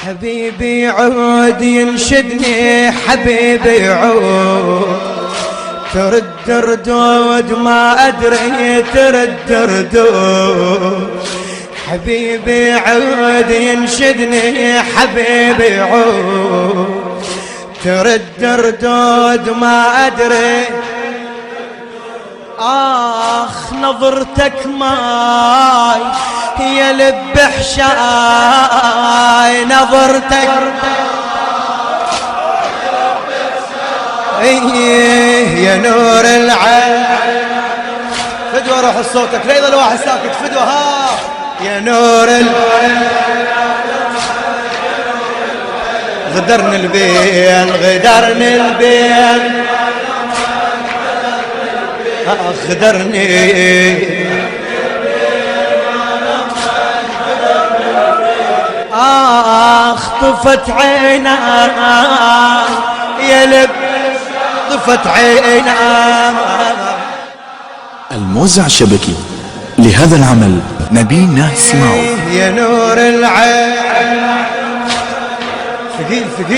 حبيبي عود ينشدني حبيبي عود ترد ردود ما أدري ترد ردود حبيبي عود ينشدني حبيبي عود ترد ردود ما أدري آخ نظرتك ماي يا لب حشاي نظرتك يا نور العين فدوى روح صوتك لا يظل واحد ساكت فدوى ها يا نور العين غدرني البين غدرني البين غدرني طفت عينا يا لب طفت عينا. الموزع الشبكي لهذا العمل نبيل ناس معه. يا نور العين ثقيل ثقيل.